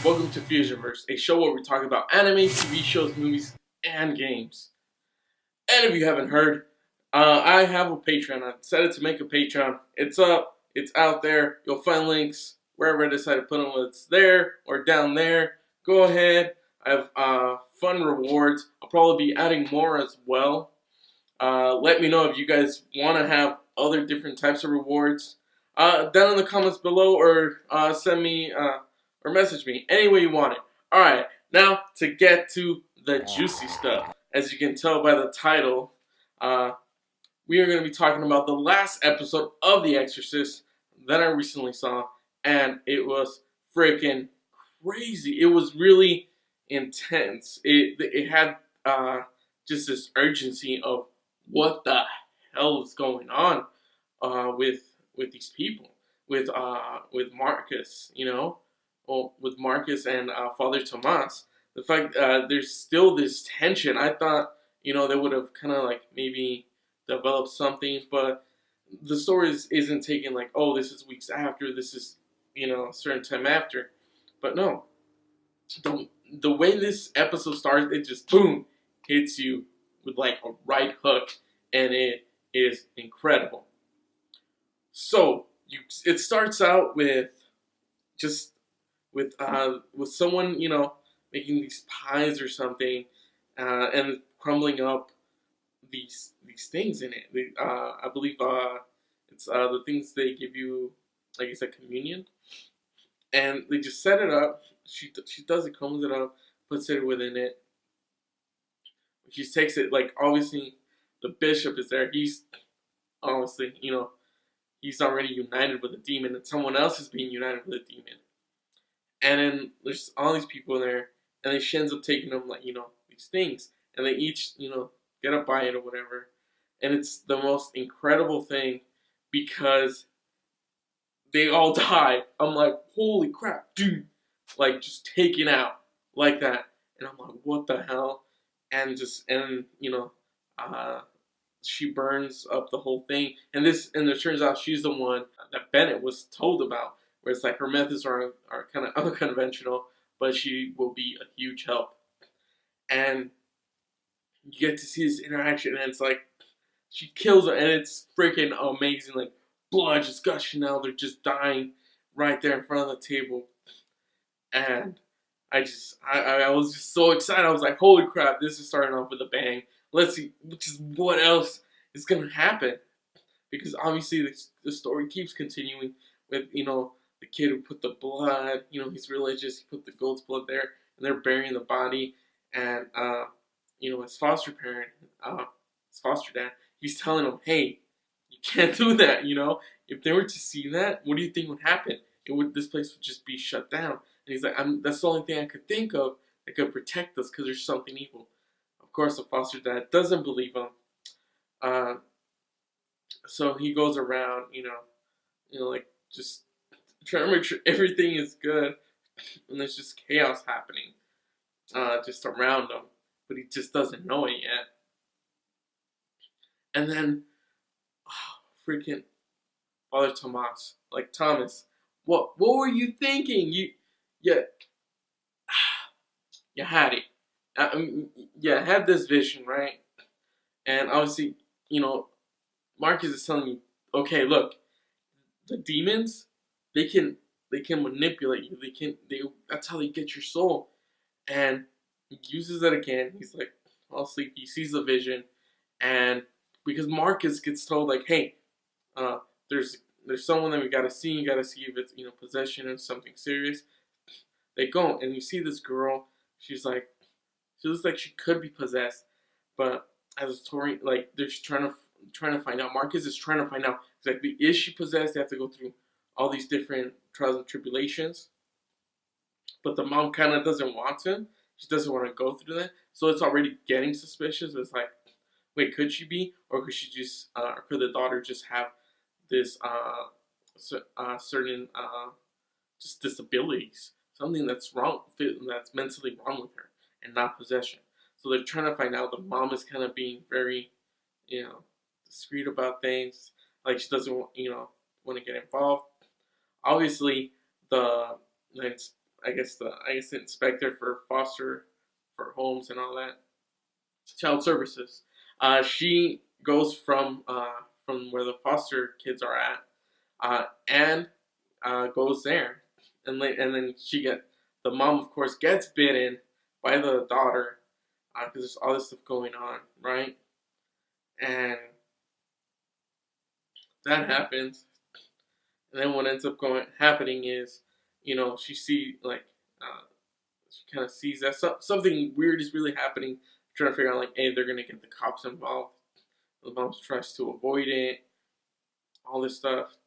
Welcome to Fusionverse, a show where we talk about anime, TV shows, movies, and games. And if you haven't heard, I have a Patreon. I decided to make a Patreon. It's up, it's out there. You'll find links wherever I decide to put them, whether it's there or down there. Go ahead. I have fun rewards. I'll probably be adding more as well. Let me know if you guys want to have other different types of rewards. Down in the comments below, or send me or message me any way you want it. Alright, now to get to the juicy stuff. As you can tell by the title, we are going to be talking about the last episode of The Exorcist that I recently saw, and it was freaking crazy. It was really intense. It had just this urgency of what the hell is going on with these people, with Marcus, with Marcus and Father Tomas. The fact there's still this tension. I thought they would have kind of like maybe developed something, but the story isn't taking like, oh, this is weeks after, this is a certain time after, but no. The way this episode starts, it just boom hits you with like a right hook, and it is incredible. So it starts out with someone making these pies or something, and crumbling up these things in it. I believe it's the things they give you, like it's a communion, and they just set it up. She does it, crumbles it up, puts it within it. She takes it, like, obviously the bishop is there. He's honestly, he's already united with a demon, and someone else is being united with a demon. And then there's all these people there, and then she ends up taking them, like, these things, and they each, get a bite or whatever. And it's the most incredible thing because they all die. I'm like, holy crap, dude. Like, just taken out like that. And I'm like, what the hell? And she burns up the whole thing. And it turns out she's the one that Bennett was told about. Where it's like her methods are kind of unconventional, but she will be a huge help. And you get to see this interaction, and it's like, she kills her, and it's freaking amazing. Like, blood just gushing out. They're just dying right there in front of the table. And I was just so excited. I was like, holy crap, this is starting off with a bang. Let's see just what else is going to happen. Because obviously the story keeps continuing with, the kid who put the blood, he's religious, he put the goat's blood there, and they're burying the body. And, his foster parent, his foster dad, he's telling him, hey, you can't do that, If they were to see that, what do you think would happen? This place would just be shut down. And he's like, that's the only thing I could think of that could protect us because there's something evil. Of course, the foster dad doesn't believe him. So he goes around, like just trying to make sure everything is good. And there's just chaos happening just around him. But he just doesn't know it yet. And then, freaking Father Tomas, like Thomas, what were you thinking? You had it. You had this vision, right? And obviously, Marcus is telling you, okay, look, the demons, they can manipulate you. That's how they get your soul. And he uses it again. He's like, fall asleep. He sees the vision, and because Marcus gets told, like, hey, there's someone that we gotta see. You gotta see if it's possession or something serious. They go, and you see this girl. She looks like she could be possessed, but as a story, like, they're just trying to find out. Marcus is trying to find out exactly, is she possessed? They have to go through all these different trials and tribulations, but the mom kind of doesn't want to. She doesn't want to go through that, so it's already getting suspicious. It's like, wait, could she be, or could she just, or could the daughter just have this certain just disabilities, something that's wrong, that's mentally wrong with her, and not possession. So they're trying to find out. The mom is kind of being very, discreet about things. Like, she doesn't want to get involved. Obviously, the inspector for foster for homes and all that, child services. She goes from where the foster kids are at, and goes there, and then the mom, of course, gets bitten by the daughter because there's all this stuff going on, right? And that happens, and then what ends up happening is, she she kind of sees that something weird is really happening, trying to figure out like, hey, they're gonna get the cops involved. The mom tries to avoid it, all this stuff.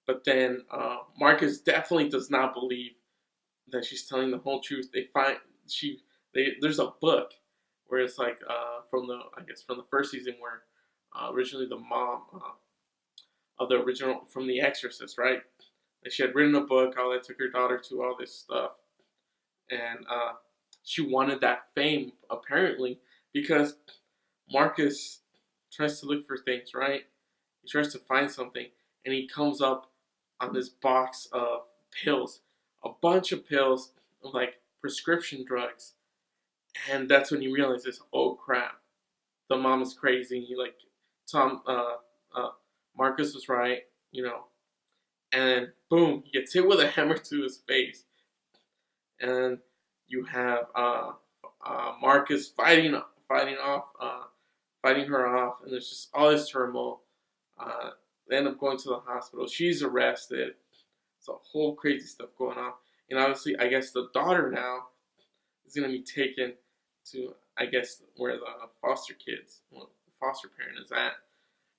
But then Marcus definitely does not believe that she's telling the whole truth. There's a book where it's like from the first season where originally the mom of the original from the Exorcist, right? Like she had written a book, how that took her daughter to all this stuff, and she wanted that fame apparently because Marcus tries to look for things, right? He tries to find something, and he comes up on this box of pills, a bunch of pills of like prescription drugs, and that's when he realizes, oh crap, the mom is crazy. Like Tom, Marcus was right, and then boom, he gets hit with a hammer to his face, and you have Marcus fighting her off, and there's just all this turmoil. They end up going to the hospital. She's arrested. It's a whole crazy stuff going on. And obviously, I guess the daughter now is going to be taken to, I guess, where the foster parent is at.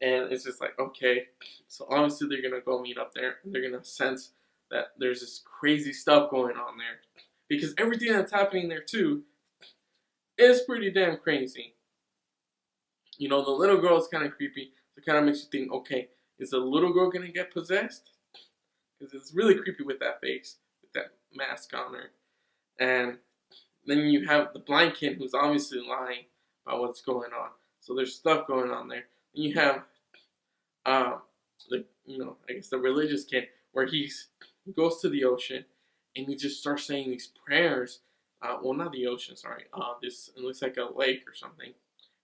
And it's just like, okay. So obviously, they're going to go meet up there. And they're going to sense that there's this crazy stuff going on there. Because everything that's happening there, too, is pretty damn crazy. The little girl is kind of creepy. So it kind of makes you think, okay, is the little girl going to get possessed? Because it's really creepy with that face, with that mask on her. And then you have the blind kid who's obviously lying about what's going on. So there's stuff going on there. And you have, I guess the religious kid where he goes to the ocean and he just starts saying these prayers. Well, not the ocean, sorry. It looks like a lake or something.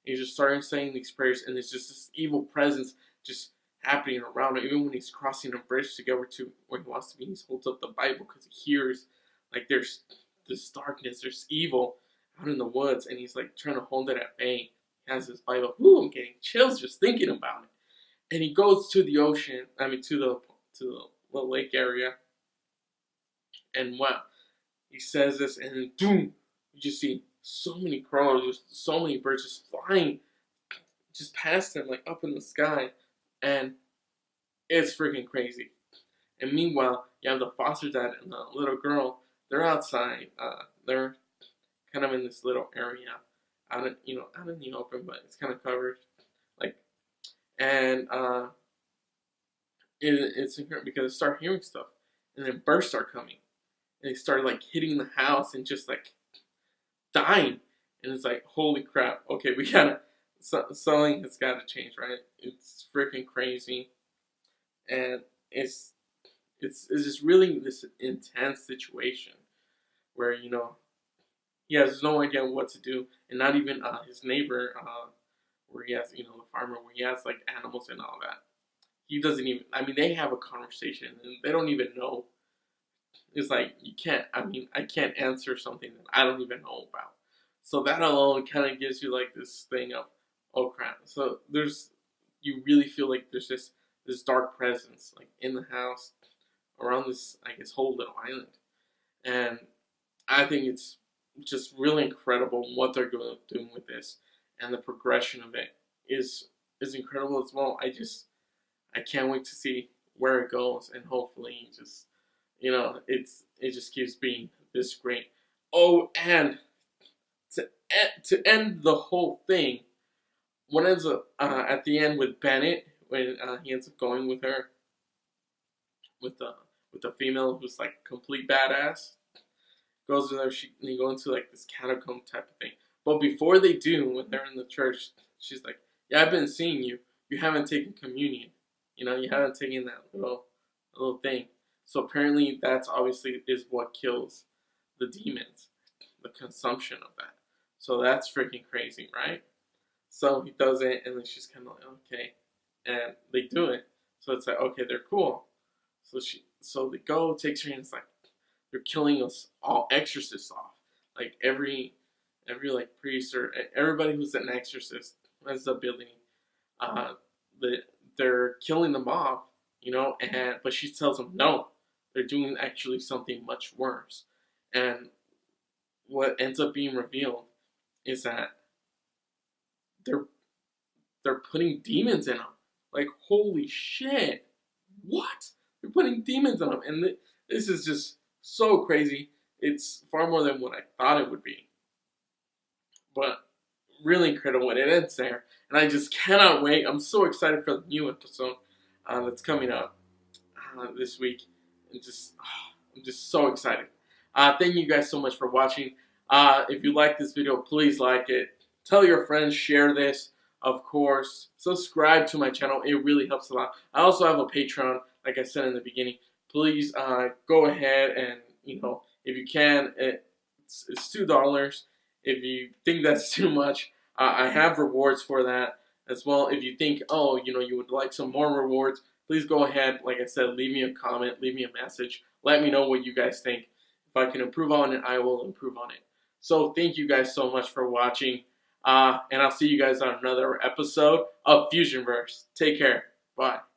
He just started saying these prayers, and there's just this evil presence just happening around him. Even when he's crossing a bridge to go to where he wants to be, he holds up the Bible because he hears like there's this darkness, there's evil out in the woods, and he's like trying to hold it at bay. He has his Bible. Ooh, I'm getting chills just thinking about it. And he goes to the ocean. To the little lake area, and wow, he says this, and then boom, you just see so many crows, so many birds just flying just past him, like up in the sky, and it's freaking crazy. And meanwhile, you have the foster dad and the little girl. They're outside. They're kind of in this little area, out in the open, but it's kind of covered, and it's incredible because they start hearing stuff, and then birds start coming, and they start like hitting the house and just like dying, and it's like, holy crap, okay, we gotta, something has got to change, right? It's freaking crazy, and it's just really this intense situation where he has no idea what to do, and not even his neighbor, where he has the farmer, where he has like animals and all that. He doesn't even. They have a conversation, and they don't even know. It's like I can't answer something that I don't even know about. So that alone kind of gives you like this thing of, oh crap. So you really feel like there's this dark presence like in the house around this, I guess, whole little island. And I think it's just really incredible what they're doing with this, and the progression of it is incredible as well. I can't wait to see where it goes, and hopefully it just keeps being this great. Oh, and to end the whole thing, what ends up at the end with Bennett, when he ends up going with her, with the female who's like complete badass, goes with her. They go into like this catacomb type of thing. But before they do, when they're in the church, she's like, "Yeah, I've been seeing you. You haven't taken communion. You haven't taken that little thing. So apparently that's obviously is what kills the demons, the consumption of that. So that's freaking crazy, right? So he does it, and then she's kind of like, okay, and they do it. So it's like, okay, they're cool. So they go, takes her, and it's like they're killing us all exorcists off. Like every like priest or everybody who's an exorcist has the ability. Uh, they're killing them off, and but she tells them no, they're doing actually something much worse. And what ends up being revealed is that they're they're putting demons in them. Like, holy shit, what? They're putting demons in them, and this is just so crazy. It's far more than what I thought it would be, but really incredible. And it ends there, and I just cannot wait. I'm so excited for the new episode that's coming up this week. I'm just so excited. Thank you guys so much for watching. If you like this video, please like it. Tell your friends, share this, of course. Subscribe to my channel. It really helps a lot. I also have a Patreon, like I said in the beginning. Please go ahead and, if you can, it's $2. If you think that's too much, I have rewards for that as well. If you think, you would like some more rewards, please go ahead. Like I said, leave me a comment, leave me a message. Let me know what you guys think. If I can improve on it, I will improve on it. So thank you guys so much for watching. And I'll see you guys on another episode of Fusionverse. Take care. Bye.